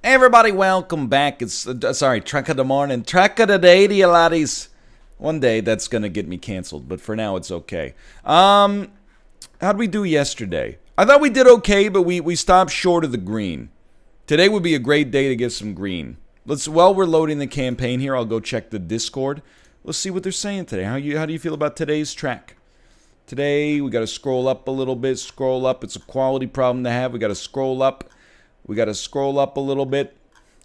Hey everybody, welcome back. It's, sorry, Track of the Morning. Track of the Day, dear laddies. One day that's gonna get me canceled, but for now it's okay. How'd we do yesterday? I thought we did okay, but we stopped short of the green. Today would be a great day to get some green. While we're loading the campaign here, I'll go check the Discord. Let's see what they're saying today. How do you feel about today's track? Today, we gotta scroll up a little bit, scroll up. It's a quality problem to have. We gotta scroll up. We got to scroll up a little bit.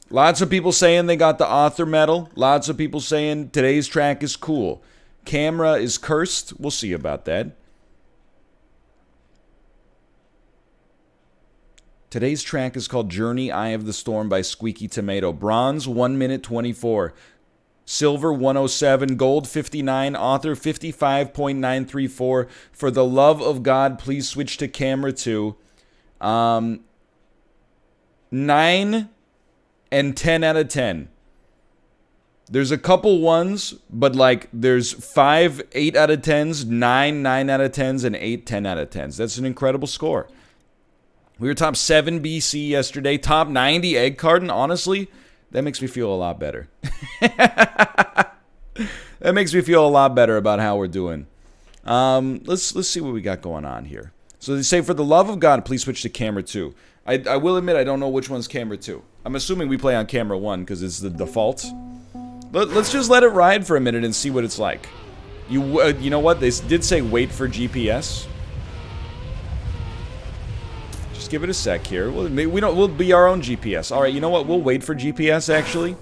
Lots of people saying they got the author medal. Lots of people saying today's track is cool. Camera is cursed. We'll see about that. Today's track is called Journey, Eye of the Storm by Squeaky Tomato. Bronze, 1 minute 24. Silver, 107. Gold, 59. Author, 55.934. For the love of God, please switch to camera 2. 9 and 10 out of 10. There's a couple ones, but like there's 5 8 out of 10s, 9 out of 10s, and 8 10 out of 10s. That's an incredible score. We were top 7 BC yesterday, top 90 egg carton. Honestly, that makes me feel a lot better. That makes me feel a lot better about how we're doing. Let's see what we got going on here. So they say, for the love of God, please switch to camera 2. I will admit I don't know which one's camera 2. I'm assuming we play on camera 1 because it's the default. Let's just let it ride for a minute and see what it's like. You know what? They did say wait for GPS. Just give it a sec here. We'll be our own GPS. All right, you know what? We'll wait for GPS actually.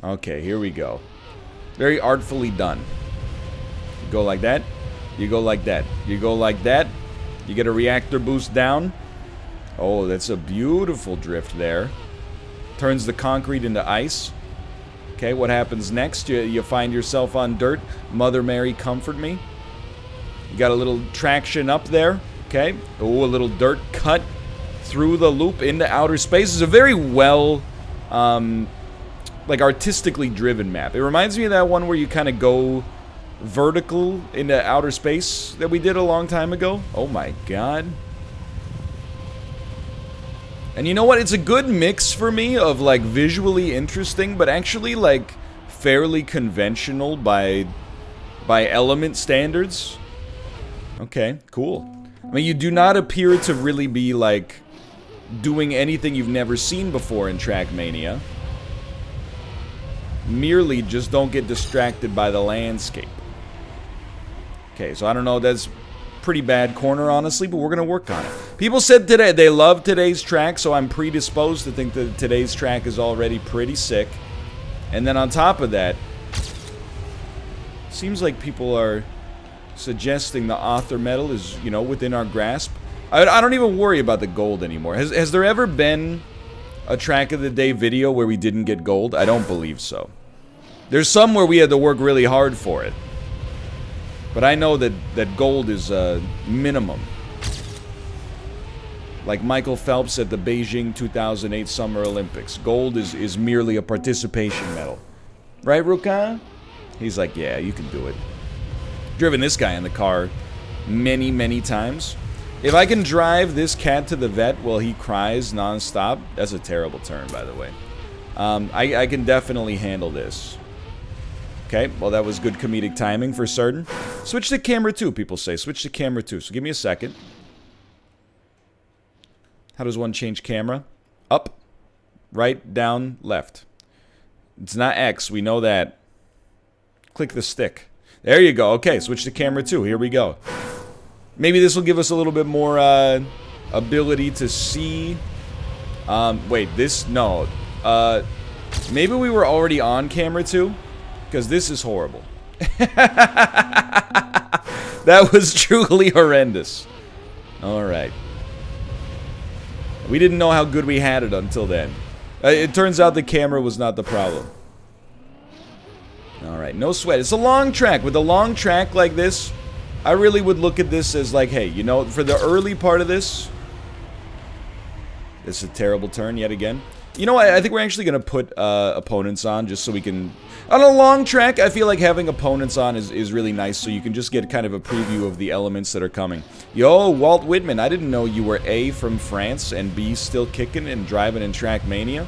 Okay, here we go. Very artfully done. You go like that. You go like that. You go like that. You get a reactor boost down. Oh, that's a beautiful drift there. Turns the concrete into ice. Okay, what happens next? You find yourself on dirt. Mother Mary, comfort me. You got a little traction up there. Okay. Oh, a little dirt cut through the loop into outer space. It's a very well, like artistically driven map. It reminds me of that one where you kind of go vertical into outer space that we did a long time ago. Oh my god. And you know what? It's a good mix for me of like visually interesting, but actually like fairly conventional by element standards. Okay, cool. I mean, you do not appear to really be like doing anything you've never seen before in Trackmania. Merely just don't get distracted by the landscape. Okay, so I don't know, that's pretty bad corner, honestly, but we're going to work on it. People said today they love today's track, so I'm predisposed to think that today's track is already pretty sick. And then on top of that, seems like people are suggesting the author medal is, you know, within our grasp. I don't even worry about the gold anymore. Has there ever been a track of the day video where we didn't get gold? I don't believe so. There's some where we had to work really hard for it. But I know that gold is a minimum. Like Michael Phelps at the Beijing 2008 Summer Olympics. Gold is merely a participation medal. Right, Rukan? He's like, yeah, you can do it. Driven this guy in the car many, many times. If I can drive this cat to the vet while he cries nonstop, that's a terrible turn, by the way. I can definitely handle this. Okay, well that was good comedic timing for certain. Switch to camera 2, people say. Switch to camera 2. So give me a second. How does one change camera? Up, right, down, left. It's not X, we know that. Click the stick. There you go. Okay, switch to camera 2. Here we go. Maybe this will give us a little bit more ability to see. Wait, this? No. Maybe we were already on camera 2? Because this is horrible. That was truly horrendous. Alright. We didn't know how good we had it until then. It turns out the camera was not the problem. Alright, no sweat. It's a long track. With a long track like this, I really would look at this as like, hey, you know, for the early part of this... This is a terrible turn yet again. You know, I think we're actually going to put opponents on just so we can... On a long track, I feel like having opponents on is really nice, so you can just get kind of a preview of the elements that are coming. Yo, Walt Whitman, I didn't know you were A, from France, and B, still kicking and driving in Trackmania.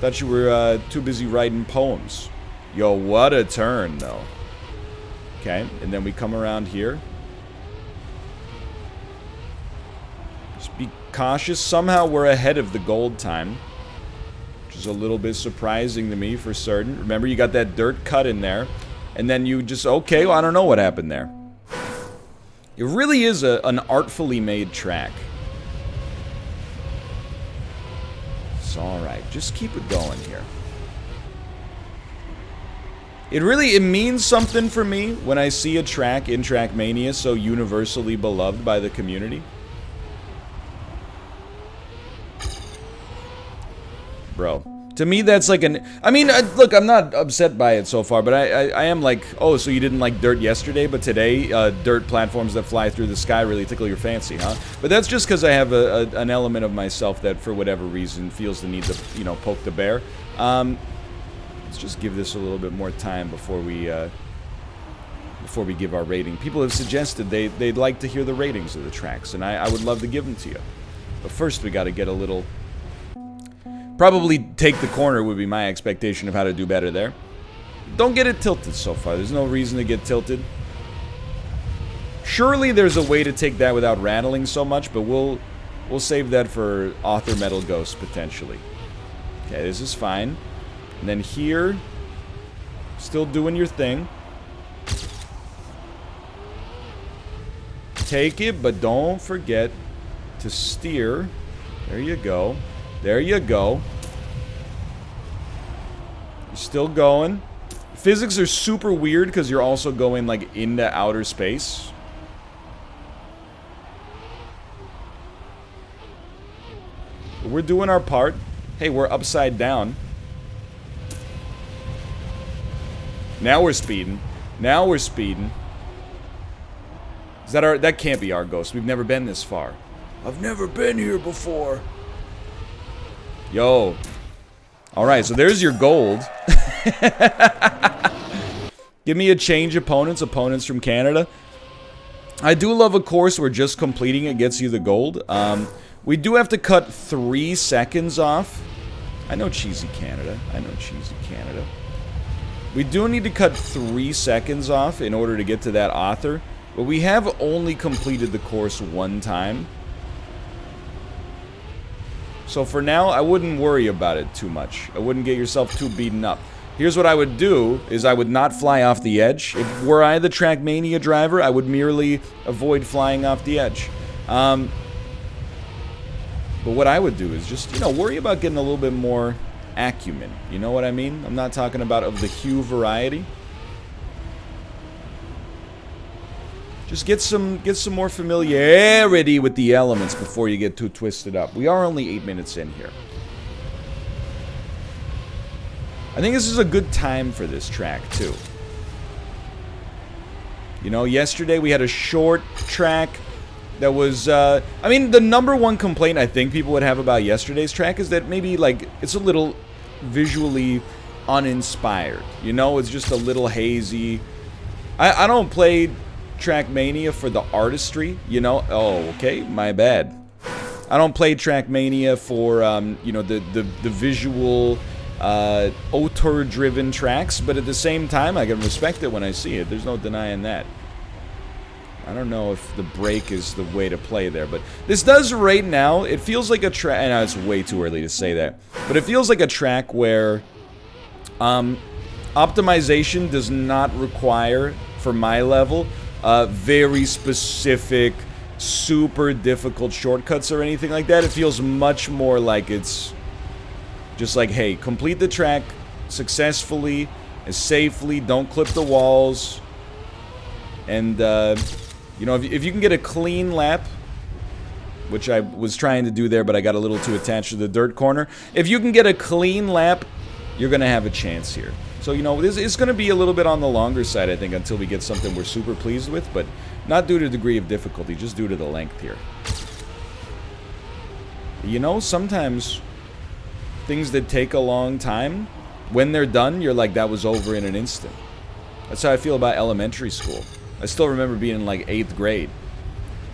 Thought you were too busy writing poems. Yo, what a turn, though. Okay, and then we come around here. Just be cautious. Somehow we're ahead of the gold time, which is a little bit surprising to me for certain. Remember, you got that dirt cut in there, and then you just, okay, well, I don't know what happened there. It really is an artfully made track. It's alright, just keep it going here. It means something for me when I see a track in Trackmania so universally beloved by the community. Bro, to me that's like an... I mean, look, I'm not upset by it so far, but I am like, oh, so you didn't like dirt yesterday, but today, dirt platforms that fly through the sky really tickle your fancy, huh? But that's just because I have an element of myself that, for whatever reason, feels the need to, you know, poke the bear. Let's just give this a little bit more time before we give our rating. People have suggested they'd like to hear the ratings of the tracks, and I would love to give them to you. But first, we got to get a little... Probably take the corner would be my expectation of how to do better there. Don't get it tilted so far. There's no reason to get tilted. Surely there's a way to take that without rattling so much, but we'll save that for Author Metal Ghost, potentially. Okay, this is fine. And then here, still doing your thing. Take it, but don't forget to steer. There you go. There you go. You're still going. Physics are super weird because you're also going like into outer space. But we're doing our part. Hey, we're upside down. Now we're speeding. Now we're speeding. Is that our... That can't be our ghost. We've never been this far. I've never been here before. Yo. Alright, so there's your gold. Give me a change opponents. Opponents from Canada. I do love a course where just completing it gets you the gold. We do have to cut 3 seconds off. I know Cheesy Canada. I know Cheesy Canada. We do need to cut 3 seconds off in order to get to that author. But we have only completed the course 1 time. So for now, I wouldn't worry about it too much. I wouldn't get yourself too beaten up. Here's what I would do, is I would not fly off the edge. If were I the Trackmania driver, I would merely avoid flying off the edge. But what I would do is just, you know, worry about getting a little bit more acumen. You know what I mean? I'm not talking about of the hue variety. Just get some more familiarity with the elements before you get too twisted up. We are only 8 minutes in here. I think this is a good time for this track, too. You know, yesterday we had a short track that was, I mean, the #1 complaint I think people would have about yesterday's track is that maybe, like, it's a little visually uninspired. You know, it's just a little hazy. I don't play Trackmania for the artistry, you know? Oh, okay, my bad. I don't play Trackmania for, you know, the visual, auteur-driven tracks, but at the same time, I can respect it when I see it. There's no denying that. I don't know if the break is the way to play there, but this does right now, it feels like a track, and it's way too early to say that, but it feels like a track where, optimization does not require, for my level, very specific, super difficult shortcuts or anything like that. It feels much more like it's just like, hey, complete the track successfully and safely, don't clip the walls, and, you know, if you can get a clean lap, which I was trying to do there, but I got a little too attached to the dirt corner. If you can get a clean lap, you're going to have a chance here. So, you know, this is going to be a little bit on the longer side, I think, until we get something we're super pleased with, but not due to degree of difficulty, just due to the length here. You know, sometimes things that take a long time, when they're done, you're like, that was over in an instant. That's how I feel about elementary school. I still remember being in like 8th grade,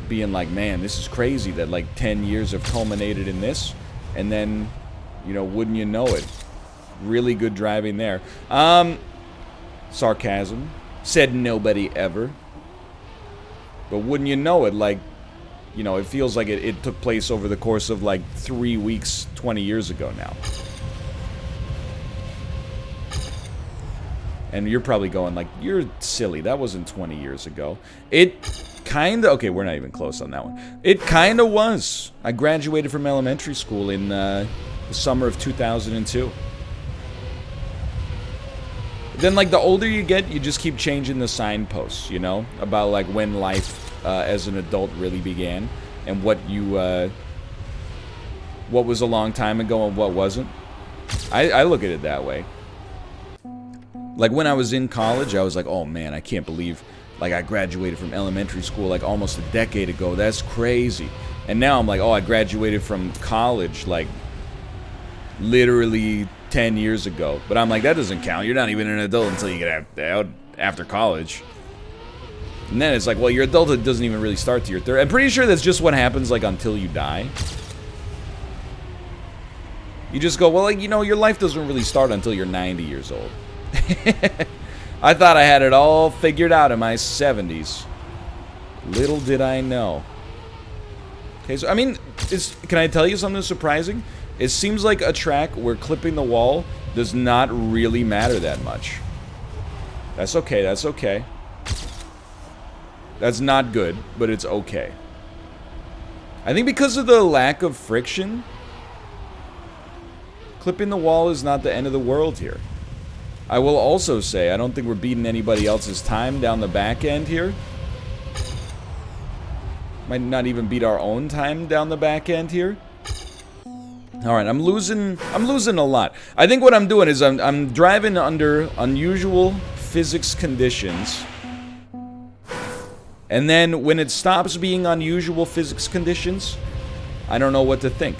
being like, man, this is crazy that like 10 years have culminated in this, and then, you know, wouldn't you know it, really good driving there. Sarcasm. Said nobody ever. But wouldn't you know it, like, you know, it feels like it took place over the course of like 3 weeks, 20 years ago now. And you're probably going like, you're silly, that wasn't 20 years ago. It kinda, okay, we're not even close on that one. It kinda was. I graduated from elementary school in the summer of 2002. Then, like, the older you get, you just keep changing the signposts, you know? About, like, when life as an adult really began. And what you, what was a long time ago and what wasn't. I look at it that way. Like, when I was in college, I was like, oh, man, I can't believe, like, I graduated from elementary school, like, almost a decade ago. That's crazy. And now I'm like, oh, I graduated from college, like, literally 10 years ago. But I'm like, that doesn't count. You're not even an adult until you get out after college. And then it's like, well, your adulthood doesn't even really start to your third. I'm pretty sure that's just what happens, like, until you die. You just go, well, like, you know, your life doesn't really start until you're 90 years old. I thought I had it all figured out in my 70s. Little did I know. Okay, so, I mean, can I tell you something surprising? It seems like a track where clipping the wall does not really matter that much. That's okay, that's okay. That's not good, but it's okay. I think because of the lack of friction, clipping the wall is not the end of the world here. I will also say, I don't think we're beating anybody else's time down the back end here. Might not even beat our own time down the back end here. Alright, I'm losing a lot. I think what I'm doing is I'm driving under unusual physics conditions. And then when it stops being unusual physics conditions, I don't know what to think.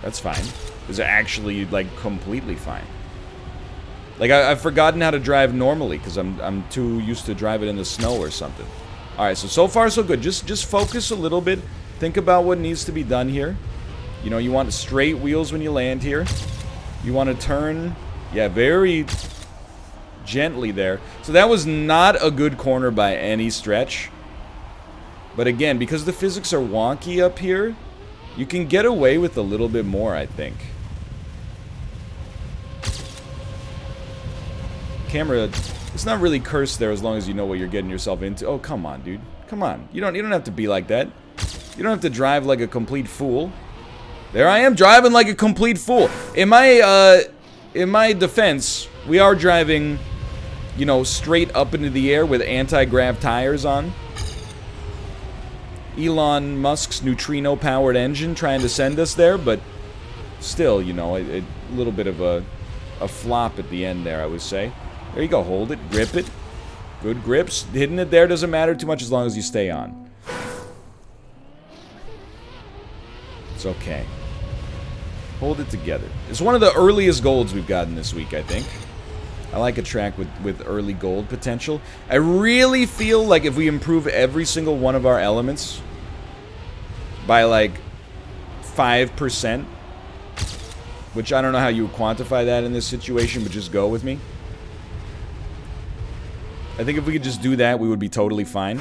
That's fine. It's actually, like, completely fine. Like, I've forgotten how to drive normally because I'm too used to driving in the snow or something. Alright, so far so good. Just focus a little bit. Think about what needs to be done here. You know, you want straight wheels when you land here. You want to turn, yeah, very gently there. So that was not a good corner by any stretch. But again, because the physics are wonky up here, you can get away with a little bit more, I think. Camera, it's not really cursed there as long as you know what you're getting yourself into. Oh, come on, dude. Come on. You don't have to be like that. You don't have to drive like a complete fool. There I am driving like a complete fool. In my defense, we are driving, you know, straight up into the air with anti-grav tires on. Elon Musk's neutrino-powered engine trying to send us there, but still, you know, a little bit of a flop at the end there, I would say. There you go, hold it, grip it. Good grips. Hitting it there doesn't matter too much as long as you stay on. It's okay. Hold it together. It's one of the earliest golds we've gotten this week, I think. I like a track with early gold potential. I really feel like if we improve every single one of our elements by like 5%, which I don't know how you would quantify that in this situation, but just go with me. I think if we could just do that, we would be totally fine.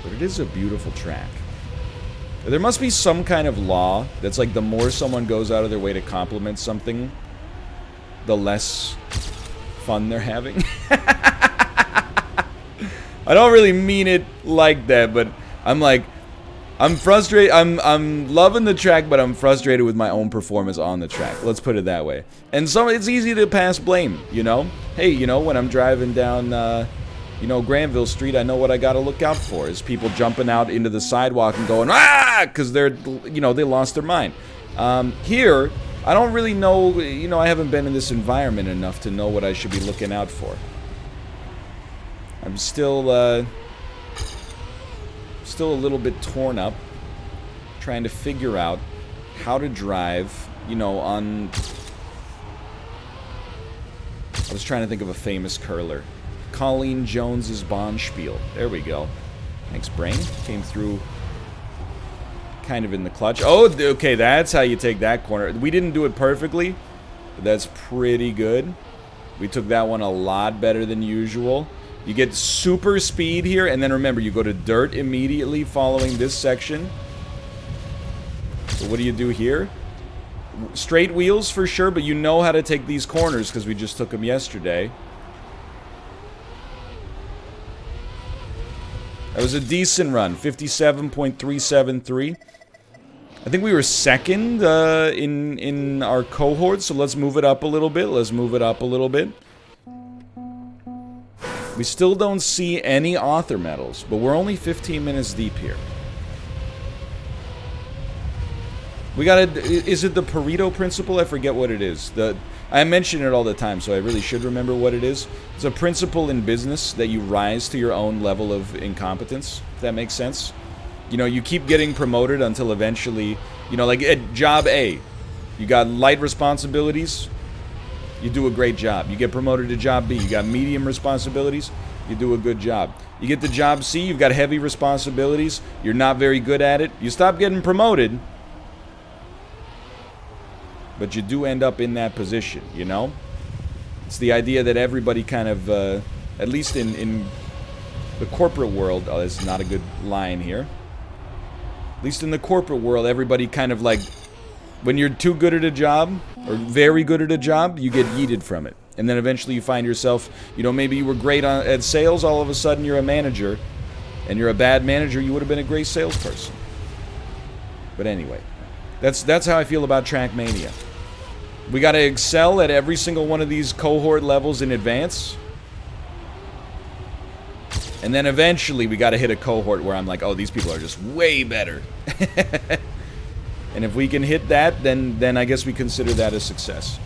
But it is a beautiful track. There must be some kind of law that's like the more someone goes out of their way to compliment something, the less fun they're having. I don't really mean it like that, but I'm like, I'm frustrated. I'm loving the track, but I'm frustrated with my own performance on the track. Let's put it that way. And so it's easy to pass blame, you know? Hey, you know, when I'm driving down, you know, Granville Street, I know what I gotta look out for is people jumping out into the sidewalk and going, ah, because they're, you know, they lost their mind. Here, I don't really know, you know, I haven't been in this environment enough to know what I should be looking out for. I'm still Still a little bit torn up. Trying to figure out how to drive, you know, on... I was trying to think of a famous curler. Colleen Jones's Bonspiel. There we go. Thanks, Brain. Came through kind of in the clutch. Oh, okay, that's how you take that corner. We didn't do it perfectly, but that's pretty good. We took that one a lot better than usual. You get super speed here, and then remember, you go to dirt immediately following this section. So what do you do here? Straight wheels for sure, but you know how to take these corners because we just took them yesterday. That was a decent run, 57.373. I think we were second in our cohort, so let's move it up a little bit. Let's move it up a little bit. We still don't see any author medals, but we're only 15 minutes deep here. We gotta... Is it the Pareto principle? I forget what it is. I mention it all the time, so I really should remember what it is. It's a principle in business that you rise to your own level of incompetence, if that makes sense. You know, you keep getting promoted until eventually, you know, like at job A, you got light responsibilities, you do a great job. You get promoted to job B, you got medium responsibilities, you do a good job. You get to job C, you've got heavy responsibilities, you're not very good at it, you stop getting promoted, but you do end up in that position, you know? It's the idea that everybody kind of, at least in the corporate world, oh, that's not a good line here. At least in the corporate world, everybody kind of like, when you're too good at a job, or very good at a job, you get yeeted from it. And then eventually you find yourself, you know, maybe you were great at sales, all of a sudden you're a manager, and you're a bad manager, you would have been a great salesperson. But anyway, that's how I feel about Trackmania. We got to excel at every single one of these cohort levels in advance. And then eventually we got to hit a cohort where I'm like, oh, these people are just way better. And if we can hit that, then I guess we consider that a success.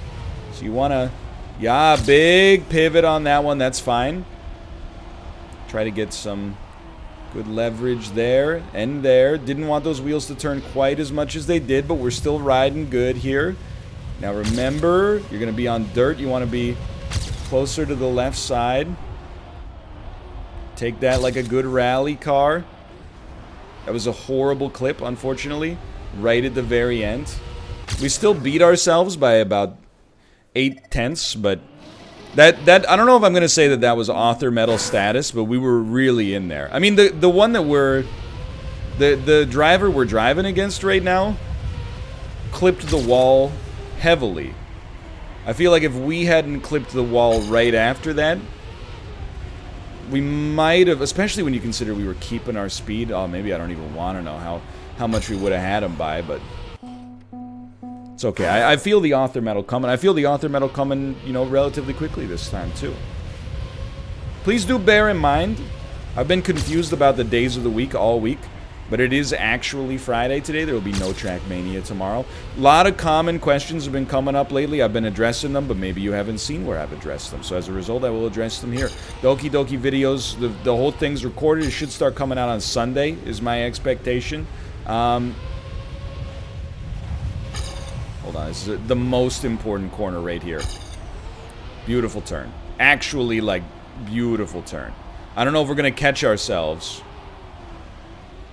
So you want to, yeah, big pivot on that one. That's fine. Try to get some good leverage there and there. Didn't want those wheels to turn quite as much as they did, but we're still riding good here. Now remember, you're going to be on dirt. You want to be closer to the left side. Take that like a good rally car. That was a horrible clip, unfortunately, right at the very end. We still beat ourselves by about 0.8, but that I don't know if I'm going to say that was author medal status, but we were really in there. I mean, the one that the driver we're driving against right now clipped the wall heavily. I feel like if we hadn't clipped the wall right after that, we might have, especially when you consider we were keeping our speed. Oh, maybe I don't even want to know how much we would have had him by, but it's okay. I feel the author medal coming. I feel the author medal coming, you know, relatively quickly this time, too. Please do bear in mind, I've been confused about the days of the week all week, but it is actually Friday today. There will be no Trackmania tomorrow. A lot of common questions have been coming up lately. I've been addressing them, but maybe you haven't seen where I've addressed them. So as a result, I will address them here. Doki Doki videos, the whole thing's recorded. It should start coming out on Sunday, is my expectation. Hold on, this is the most important corner right here. Beautiful turn. Actually, like, beautiful turn. I don't know if we're going to catch ourselves,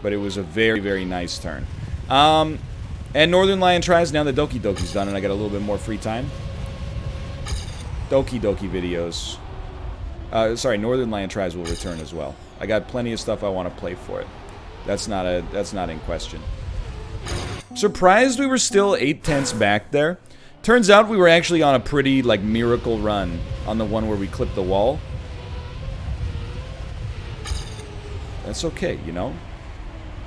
but it was a very, very nice turn. And Northern Lion tries now that Doki Doki's done, and I got a little bit more free time. Doki Doki videos. Sorry, Northern Lion tries will return as well. I got plenty of stuff I want to play for it. That's not in question. Surprised we were still 0.8 back there. Turns out we were actually on a pretty, like, miracle run on the one where we clipped the wall. That's okay, you know?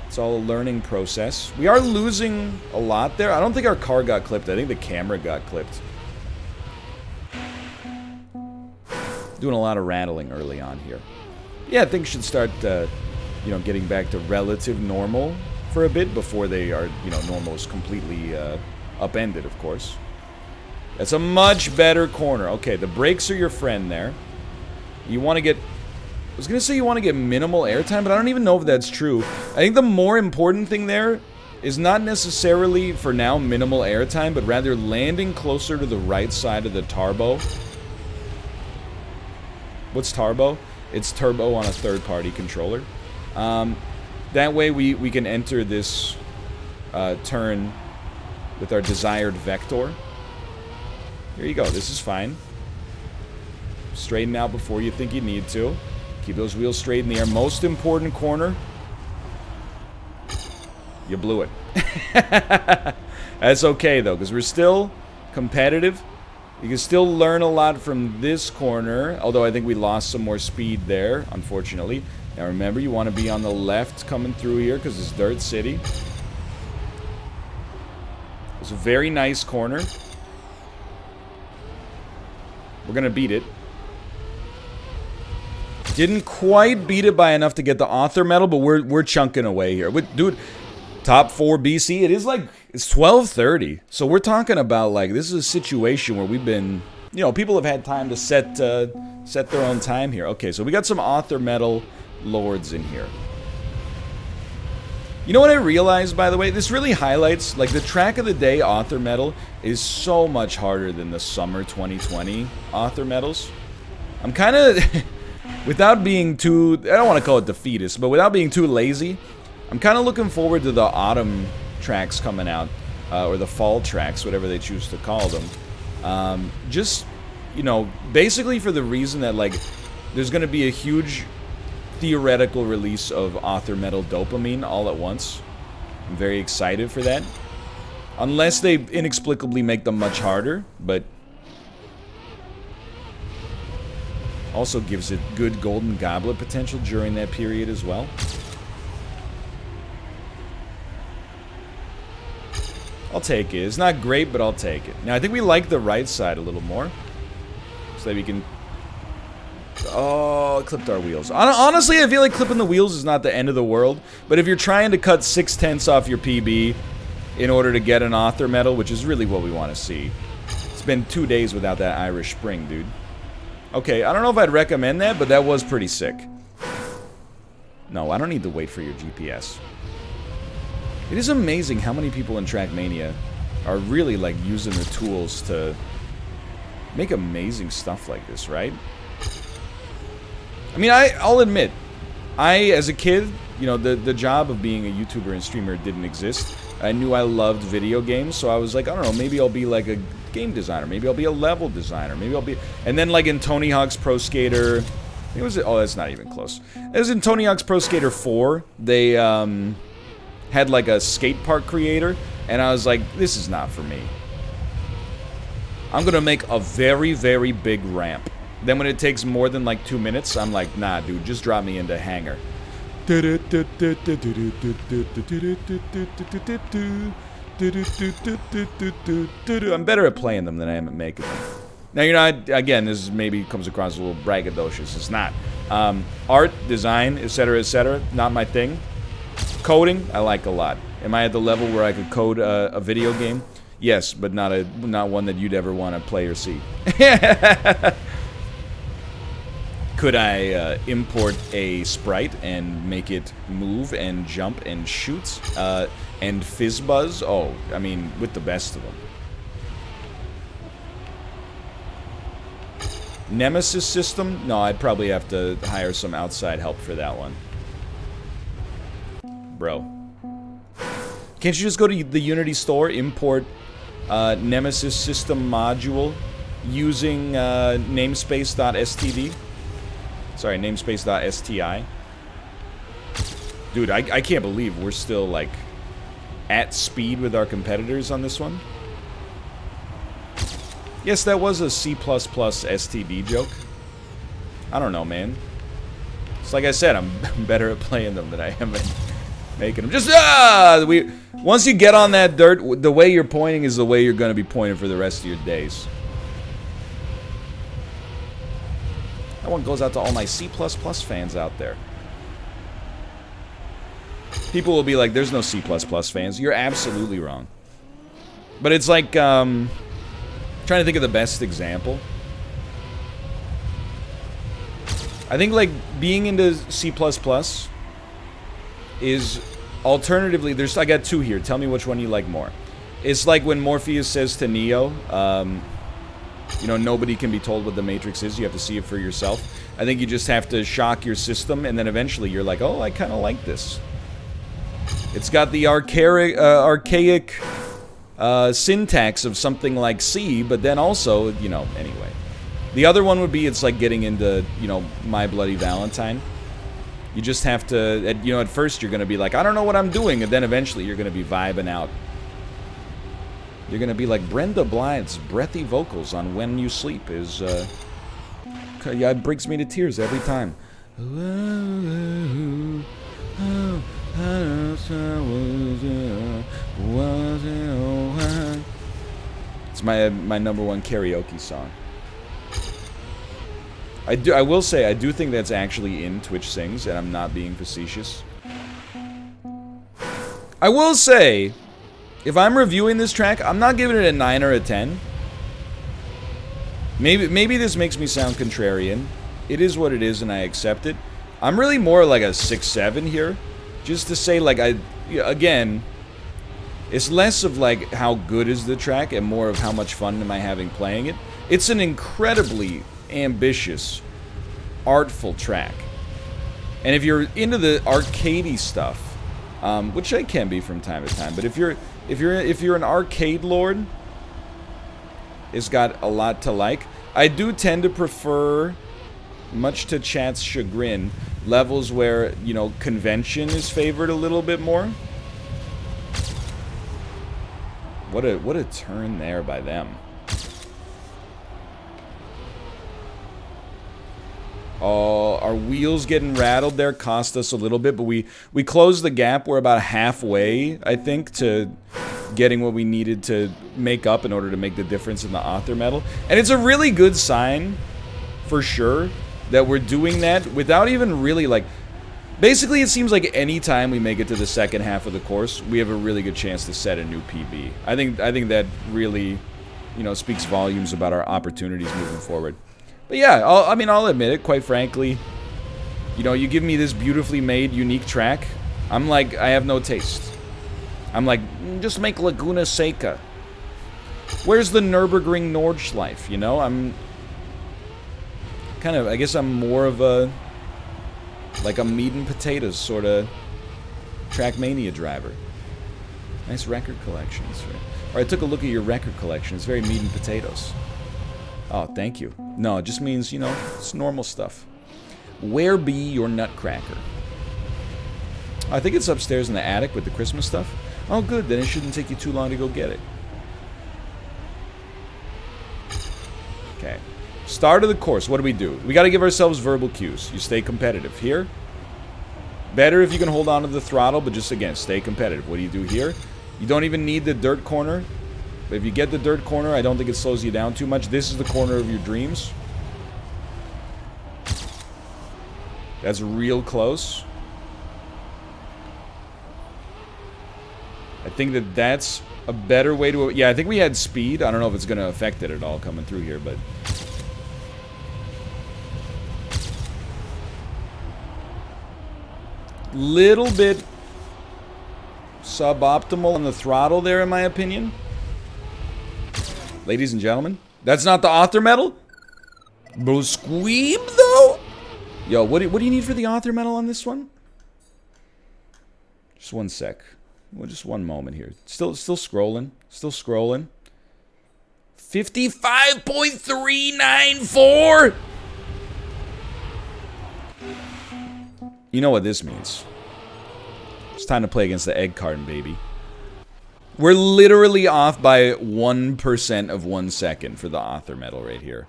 It's all a learning process. We are losing a lot there. I don't think our car got clipped. I think the camera got clipped. Doing a lot of rattling early on here. Yeah, things should start, you know, getting back to relative normal for a bit before they are, you know, normal is completely upended, of course. That's a much better corner. Okay, the brakes are your friend there. You want to get was gonna say you want to get minimal airtime, but I don't even know if that's true. I think the more important thing there is not necessarily, for now, minimal airtime, but rather landing closer to the right side of the turbo. What's turbo? It's turbo on a third-party controller. That way we can enter this turn with our desired vector. Here you go. This is fine. Straighten out before you think you need to. Keep those wheels straight in the air. Most important corner. You blew it. That's okay, though, because we're still competitive. You can still learn a lot from this corner, although I think we lost some more speed there, unfortunately. Now, remember, you want to be on the left coming through here, because it's Dirt City. It's a very nice corner. We're going to beat it. Didn't quite beat it by enough to get the author medal, but we're chunking away here. Dude, top 4 BC. It is like, it's 12:30. So we're talking about, like, this is a situation where we've been, you know, people have had time to set their own time here. Okay, so we got some author medal lords in here. You know what I realized, by the way? This really highlights, like, the track of the day author medal is so much harder than the summer 2020 author medals. I'm kind of... Without being too, I don't want to call it defeatist, but without being too lazy, I'm kind of looking forward to the autumn tracks coming out, or the fall tracks, whatever they choose to call them. Just, you know, basically for the reason that, like, there's going to be a huge theoretical release of author metal dopamine all at once. I'm very excited for that. Unless they inexplicably make them much harder, but... also gives it good Golden Goblet potential during that period as well. I'll take it. It's not great, but I'll take it. Now, I think we like the right side a little more. So that we can... oh, clipped our wheels. Honestly, I feel like clipping the wheels is not the end of the world. But if you're trying to cut 6/10 off your PB in order to get an author medal, which is really what we want to see. It's been 2 days without that Irish Spring, dude. Okay, I don't know if I'd recommend that, but that was pretty sick. No, I don't need to wait for your GPS. It is amazing how many people in Trackmania are really, like, using the tools to make amazing stuff like this, right? I mean, I'll admit, as a kid, you know, the job of being a YouTuber and streamer didn't exist. I knew I loved video games, so I was like, I don't know, maybe I'll be like a game designer, maybe I'll be a level designer, maybe I'll be... And then, like, in Tony Hawk's Pro Skater... It was... oh, that's not even close. It was in Tony Hawk's Pro Skater 4. They, had, like, a skate park creator, and I was like, this is not for me. I'm gonna make a very, very big ramp. Then when it takes more than, like, 2 minutes, I'm like, nah, dude, just drop me into Hangar. I'm better at playing them than I am at making them. Now, you know, again, this maybe comes across a little braggadocious. It's not. Art, design, etc., not my thing. Coding, I like a lot. Am I at the level where I could code a video game? Yes, but not one that you'd ever want to play or see. Could I import a sprite and make it move and jump and shoot and fizz buzz? Oh, I mean, with the best of them. Nemesis system? No, I'd probably have to hire some outside help for that one. Bro. Can't you just go to the Unity store, import Nemesis system module using namespace.std? Sorry, namespace.sti. Dude, I can't believe we're still, like, at speed with our competitors on this one. Yes, that was a C++ STD joke. I don't know, man. It's like I said, I'm better at playing them than I am at making them. Just, once you get on that dirt, the way you're pointing is the way you're going to be pointing for the rest of your days. That one goes out to all my C++ fans out there. People will be like, there's no C++ fans. You're absolutely wrong. But it's like, trying to think of the best example. I think, like, being into C++ is alternatively, I got two here. Tell me which one you like more. It's like when Morpheus says to Neo, you know, nobody can be told what the Matrix is. You have to see it for yourself. I think you just have to shock your system, and then eventually you're like, oh, I kind of like this. It's got the archaic syntax of something like C, but then also, you know, anyway. The other one would be, it's like getting into, you know, My Bloody Valentine. You just have to, you know, at first you're going to be like, I don't know what I'm doing, and then eventually you're going to be vibing out. You're going to be like Brenda Blythe's breathy vocals on When You Sleep is, yeah, it brings me to tears every time. It's my number one karaoke song. I will say, I do think that's actually in Twitch Sings, and I'm not being facetious. I will say, if I'm reviewing this track, I'm not giving it a 9 or a 10. Maybe this makes me sound contrarian. It is what it is, and I accept it. I'm really more like a 6-7 here. Just to say, like, again, it's less of, like, how good is the track and more of how much fun am I having playing it. It's an incredibly ambitious, artful track. And if you're into the arcadey stuff, which I can be from time to time, but if you're an arcade lord, it's got a lot to like. I do tend to prefer, much to chat's chagrin, levels where, you know, convention is favored a little bit more. What a turn there by them. Oh, our wheels getting rattled there cost us a little bit, but we closed the gap. We're about halfway, I think, to getting what we needed to make up in order to make the difference in the author medal. And it's a really good sign, for sure, that we're doing that without even really, like... Basically, it seems like any time we make it to the second half of the course, we have a really good chance to set a new PB. I think that really, you know, speaks volumes about our opportunities moving forward. But yeah, I'll admit it, quite frankly. You know, you give me this beautifully made, unique track, I'm like, I have no taste. I'm like, just make Laguna Seca. Where's the Nürburgring Nordschleife, you know? I'm kind of, I guess I'm more of a, like a meat and potatoes sort of Trackmania driver. Nice record collection. Or I took a look at your record collection. It's very meat and potatoes. Oh, thank you. No, it just means, you know, it's normal stuff. Where be your nutcracker? I think it's upstairs in the attic with the Christmas stuff. Oh, good. Then it shouldn't take you too long to go get it. Okay. Start of the course. What do? We got to give ourselves verbal cues. You stay competitive. Here. Better if you can hold on to the throttle, but just, again, stay competitive. What do you do here? You don't even need the dirt corner. But if you get the dirt corner, I don't think it slows you down too much. This is the corner of your dreams. That's real close. I think that's a better way to... Yeah, I think we had speed. I don't know if it's going to affect it at all coming through here, but... Little bit suboptimal on the throttle there, in my opinion. Ladies and gentlemen, that's not the author medal? Bro, squeeb, though? Yo, what do you need for the author medal on this one? Just one sec. Well, just one moment here. Still scrolling. Still scrolling. 55.394! You know what this means. It's time to play against the egg carton, baby. We're literally off by 1% of 1 second for the author medal right here.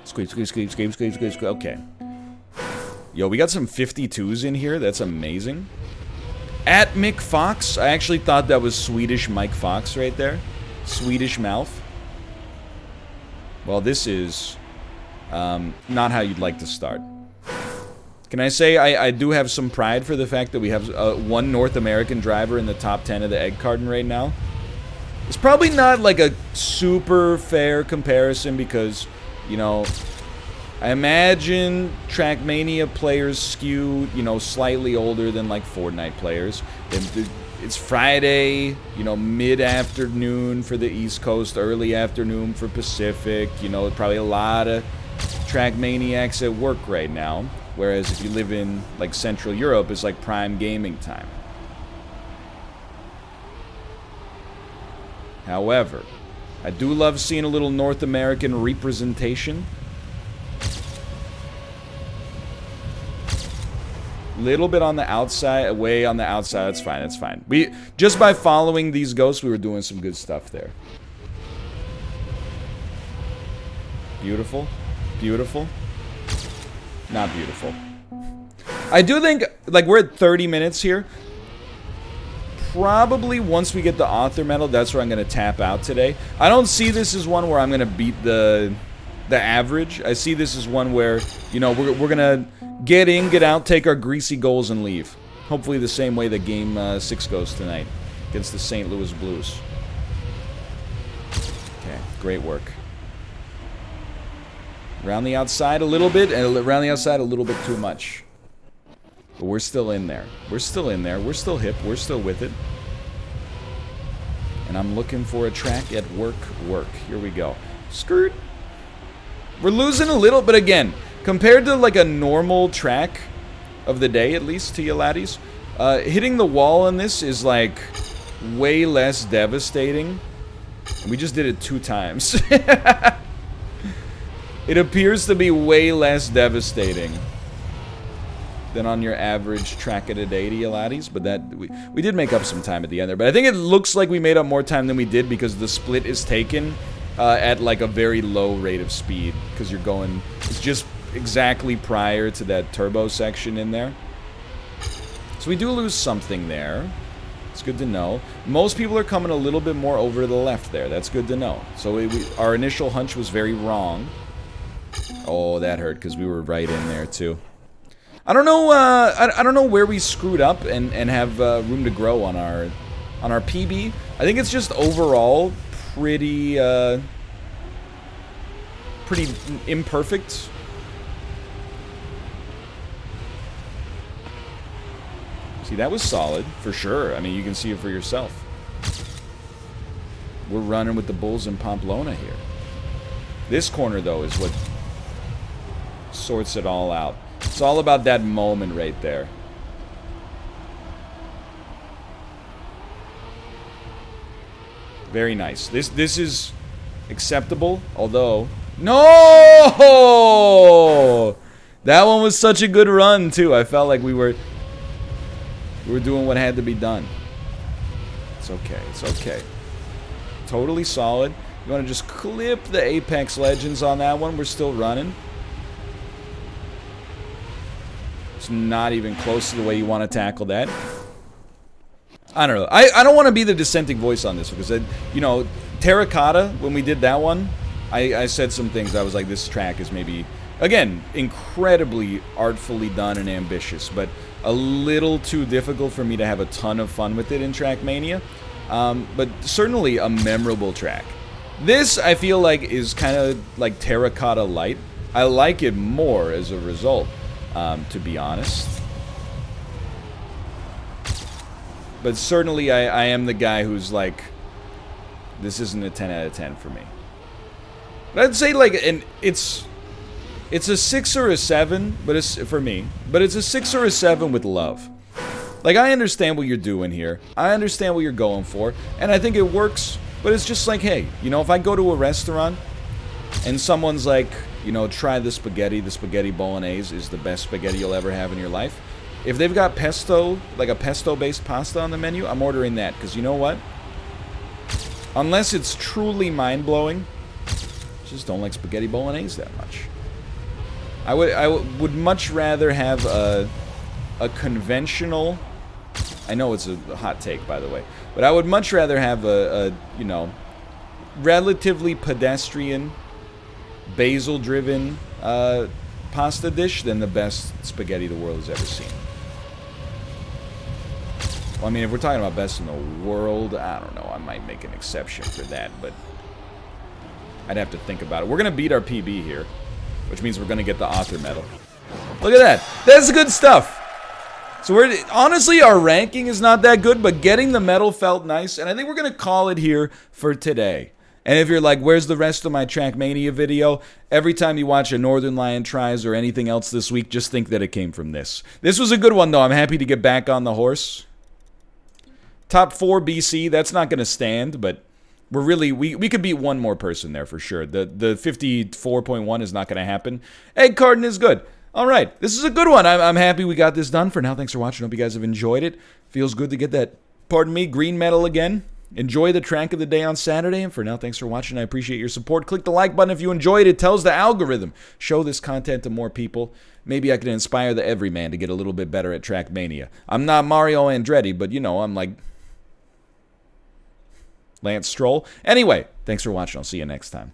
Squeeze, squeeze, squeeze, squeeze, squeeze, squeeze, squeeze. Okay. Yo, we got some 52s in here. That's amazing. At Mick Fox. I actually thought that was Swedish Mike Fox right there. Swedish mouth. Well, this is not how you'd like to start. Can I say I do have some pride for the fact that we have one North American driver in the top 10 of the egg carton right now. It's probably not like a super fair comparison because You know, I imagine Trackmania players skew, you know, slightly older than like Fortnite players. It's Friday, you know, mid-afternoon for the East Coast, early afternoon for Pacific. You know, probably a lot of Trackmaniacs at work right now. Whereas if you live in like Central Europe, it's like prime gaming time. However, I do love seeing a little North American representation. Little bit on the outside, way on the outside. That's fine. That's fine. We just by following these ghosts, we were doing some good stuff there. Beautiful, beautiful, not beautiful. I do think like we're at 30 minutes here. Probably once we get the author medal, that's where I'm gonna tap out today. I don't see this as one where I'm gonna beat the average. I see this as one where, you know, we're gonna get in, get out, take our greasy goals, and leave. Hopefully the same way that Game 6 goes tonight against the St. Louis Blues. Okay, great work. Around the outside a little bit, and around the outside a little bit too much. But we're still in there. We're still in there. We're still hip. We're still with it. And I'm looking for a track at work. Here we go. Skirt. We're losing a little, but again, compared to like a normal track of the day, at least to you laddies, hitting the wall on this is like way less devastating. We just did it 2 times. It appears to be way less devastating than on your average track at a day to you laddies, but that we did make up some time at the end there. But I think it looks like we made up more time than we did because the split is taken at like a very low rate of speed because you're going, it's just exactly prior to that turbo section in there. So we do lose something there. It's good to know. Most people are coming a little bit more over to the left there. That's good to know. So our initial hunch was very wrong. Oh, that hurt because we were right in there too. I don't know. I don't know where we screwed up and have room to grow on our PB. I think it's just overall pretty imperfect. See, that was solid for sure. I mean, you can see it for yourself. We're running with the Bulls in Pamplona here. This corner though is what sorts it all out. It's all about that moment right there. Very nice. This is acceptable, although no! That one was such a good run too. I felt like we were doing what had to be done. It's okay. It's okay. Totally solid. You want to just clip the Apex Legends on that one? We're still running. It's not even close to the way you want to tackle that. I don't know. I don't want to be the dissenting voice on this because, you know, Terracotta, when we did that one, I said some things. I was like, this track is maybe, again, incredibly artfully done and ambitious, but a little too difficult for me to have a ton of fun with it in Trackmania. But certainly a memorable track. This, I feel like, is kind of like Terracotta Light. I like it more as a result, to be honest. But certainly I am the guy who's like, this isn't a 10 out of 10 for me. But I'd say like, it's a 6 or a 7, but it's for me. But it's a 6 or a 7 with love. Like, I understand what you're doing here. I understand what you're going for. And I think it works. But it's just like, hey, you know, if I go to a restaurant and someone's like, you know, try the spaghetti bolognese is the best spaghetti you'll ever have in your life. If they've got pesto, like a pesto-based pasta on the menu, I'm ordering that. Because you know what? Unless it's truly mind-blowing, I just don't like spaghetti bolognese that much. I would much rather have a conventional... I know it's a hot take, by the way. But I would much rather have a you know, relatively pedestrian, basil-driven pasta dish than the best spaghetti the world has ever seen. Well, I mean, if we're talking about best in the world, I don't know. I might make an exception for that, but I'd have to think about it. We're going to beat our PB here, which means we're going to get the author medal. Look at that. That's good stuff. So honestly, our ranking is not that good, but getting the medal felt nice, and I think we're going to call it here for today. And if you're like, where's the rest of my Trackmania video? Every time you watch a Northern Lion Tries or anything else this week, just think that it came from this. This was a good one, though. I'm happy to get back on the horse. Top 4 BC, that's not going to stand, but we're really, we could beat one more person there for sure. The 54.1 is not going to happen. Egg Carton is good. All right, this is a good one. I'm happy we got this done. For now, thanks for watching. Hope you guys have enjoyed it. Feels good to get that, pardon me, green medal again. Enjoy the track of the day on Saturday. And for now, thanks for watching. I appreciate your support. Click the like button if you enjoyed it. It tells the algorithm. Show this content to more people. Maybe I can inspire the everyman to get a little bit better at Trackmania. I'm not Mario Andretti, but you know, I'm like Lance Stroll. Anyway, thanks for watching. I'll see you next time.